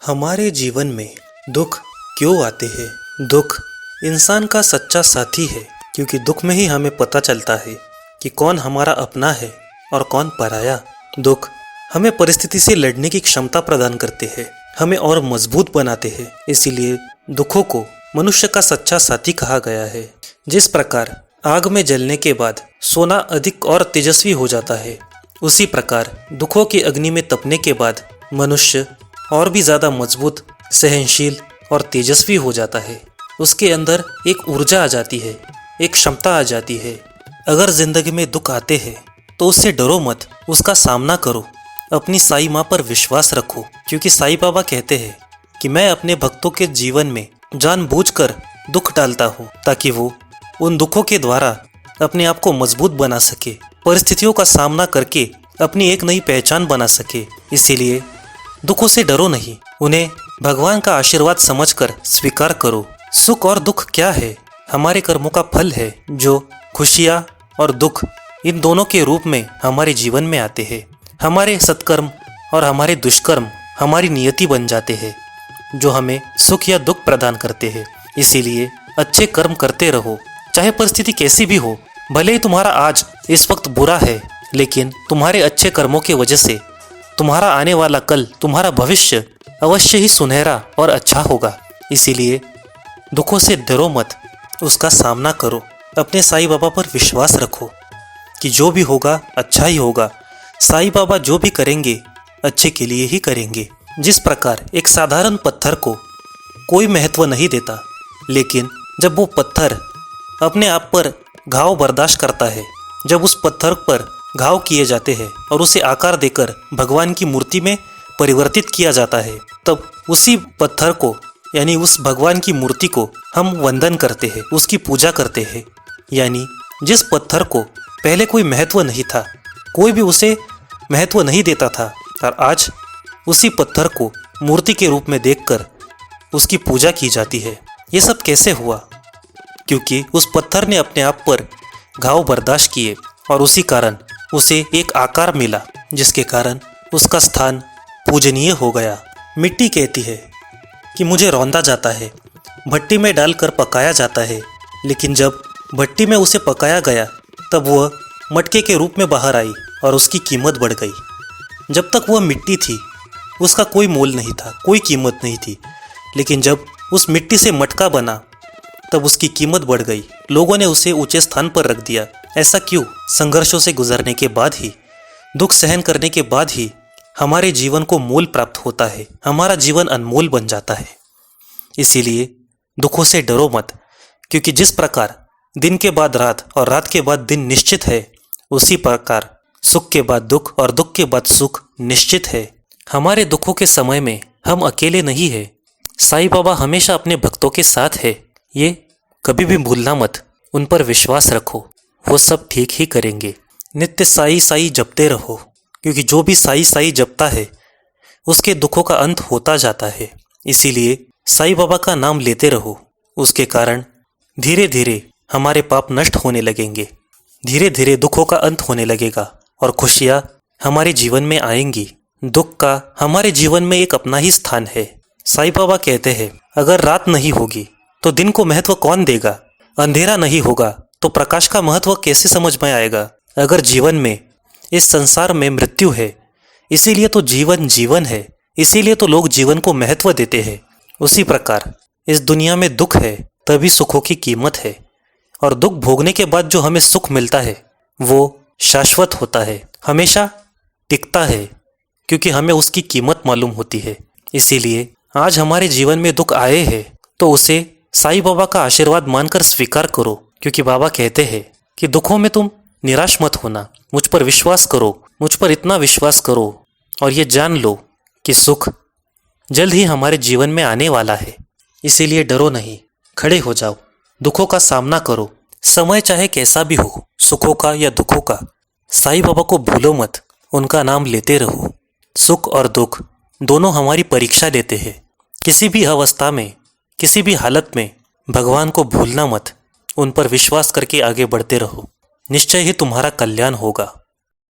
हमारे जीवन में दुख क्यों आते हैं? दुख इंसान का सच्चा साथी है, क्योंकि दुख में ही हमें पता चलता है कि कौन हमारा अपना है और कौन पराया। दुख हमें परिस्थिति से लड़ने की क्षमता प्रदान करते हैं, हमें और मजबूत बनाते हैं। इसीलिए दुखों को मनुष्य का सच्चा साथी कहा गया है। जिस प्रकार आग में जलने के बाद सोना अधिक और तेजस्वी हो जाता है, उसी प्रकार दुखों की अग्नि में तपने के बाद मनुष्य और भी ज़्यादा मजबूत, सहनशील और तेजस्वी हो जाता है। उसके अंदर एक ऊर्जा आ जाती है, एक क्षमता आ जाती है। अगर जिंदगी में दुख आते हैं तो उससे डरो मत, उसका सामना करो। अपनी साईं माँ पर विश्वास रखो, क्योंकि साईं बाबा कहते हैं कि मैं अपने भक्तों के जीवन में जानबूझकर दुख डालता हूँ, ताकि वो उन दुखों के द्वारा अपने आप को मजबूत बना सके, परिस्थितियों का सामना करके अपनी एक नई पहचान बना सके। इसीलिए दुखों से डरो नहीं, उन्हें भगवान का आशीर्वाद समझकर स्वीकार करो। सुख और दुख क्या है? हमारे कर्मों का फल है, जो खुशियाँ और दुख इन दोनों के रूप में हमारे जीवन में आते हैं। हमारे सत्कर्म और हमारे दुष्कर्म हमारी नियति बन जाते हैं, जो हमें सुख या दुख प्रदान करते हैं। इसीलिए अच्छे कर्म करते रहो, चाहे परिस्थिति कैसी भी हो। भले ही तुम्हारा आज इस वक्त बुरा है, लेकिन तुम्हारे अच्छे कर्मों की वजह से तुम्हारा आने वाला कल, तुम्हारा भविष्य अवश्य ही सुनहरा और अच्छा होगा। इसीलिए दुखों से डरो मत, उसका सामना करो। अपने साईं बाबा पर विश्वास रखो कि जो भी होगा अच्छा ही होगा। साईं बाबा जो भी करेंगे अच्छे के लिए ही करेंगे। जिस प्रकार एक साधारण पत्थर को कोई महत्व नहीं देता, लेकिन जब वो पत्थर अपने आप पर घाव बर्दाश्त करता है, जब उस पत्थर पर घाव किए जाते हैं और उसे आकार देकर भगवान की मूर्ति में परिवर्तित किया जाता है, तब उसी पत्थर को, यानी उस भगवान की मूर्ति को हम वंदन करते हैं, उसकी पूजा करते हैं। यानी जिस पत्थर को पहले कोई महत्व नहीं था, कोई भी उसे महत्व नहीं देता था, और आज उसी पत्थर को मूर्ति के रूप में देखकर उसकी पूजा की जाती है। ये सब कैसे हुआ? क्योंकि उस पत्थर ने अपने आप पर घाव बर्दाश्त किए और उसी कारण उसे एक आकार मिला, जिसके कारण उसका स्थान पूजनीय हो गया। मिट्टी कहती है कि मुझे रौंदा जाता है, भट्टी में डालकर पकाया जाता है, लेकिन जब भट्टी में उसे पकाया गया तब वह मटके के रूप में बाहर आई और उसकी कीमत बढ़ गई। जब तक वह मिट्टी थी उसका कोई मोल नहीं था, कोई कीमत नहीं थी, लेकिन जब उस मिट्टी से मटका बना तब उसकी कीमत बढ़ गई। लोगों ने उसे ऊंचे स्थान पर रख दिया। ऐसा क्यों? संघर्षों से गुजरने के बाद ही, दुख सहन करने के बाद ही हमारे जीवन को मोल प्राप्त होता है, हमारा जीवन अनमोल बन जाता है। इसीलिए दुखों से डरो मत, क्योंकि जिस प्रकार दिन के बाद रात और रात के बाद दिन निश्चित है, उसी प्रकार सुख के बाद दुख और दुख के बाद सुख निश्चित है। हमारे दुखों के समय में हम अकेले नहीं हैं। साईं बाबा हमेशा अपने भक्तों के साथ है, ये कभी भी भूलना मत। उन पर विश्वास रखो, वो सब ठीक ही करेंगे। नित्य साई साई जपते रहो, क्योंकि जो भी साई साई जपता है उसके दुखों का अंत होता जाता है। इसीलिए साईं बाबा का नाम लेते रहो, उसके कारण धीरे धीरे हमारे पाप नष्ट होने लगेंगे, धीरे धीरे दुखों का अंत होने लगेगा और खुशियाँ हमारे जीवन में आएंगी। दुख का हमारे जीवन में एक अपना ही स्थान है। साईं बाबा कहते हैं, अगर रात नहीं होगी तो दिन को महत्व कौन देगा? अंधेरा नहीं होगा तो प्रकाश का महत्व कैसे समझ में आएगा? अगर जीवन में, इस संसार में मृत्यु है, इसीलिए तो जीवन जीवन है, इसीलिए तो लोग जीवन को महत्व देते हैं। उसी प्रकार इस दुनिया में दुख है, तभी सुखों की कीमत है। और दुख भोगने के बाद जो हमें सुख मिलता है वो शाश्वत होता है, हमेशा टिकता है, क्योंकि हमें उसकी कीमत मालूम होती है। इसीलिए आज हमारे जीवन में दुख आए हैं तो उसे साईं बाबा का आशीर्वाद मानकर स्वीकार करो, क्योंकि बाबा कहते हैं कि दुखों में तुम निराश मत होना, मुझ पर विश्वास करो, मुझ पर इतना विश्वास करो और ये जान लो कि सुख जल्द ही हमारे जीवन में आने वाला है। इसीलिए डरो नहीं, खड़े हो जाओ, दुखों का सामना करो। समय चाहे कैसा भी हो, सुखों का या दुखों का, साईं बाबा को भूलो मत, उनका नाम लेते रहो। सुख और दुख दोनों हमारी परीक्षा लेते हैं। किसी भी अवस्था में, किसी भी हालत में भगवान को भूलना मत, उन पर विश्वास करके आगे बढ़ते रहो। निश्चय ही तुम्हारा कल्याण होगा।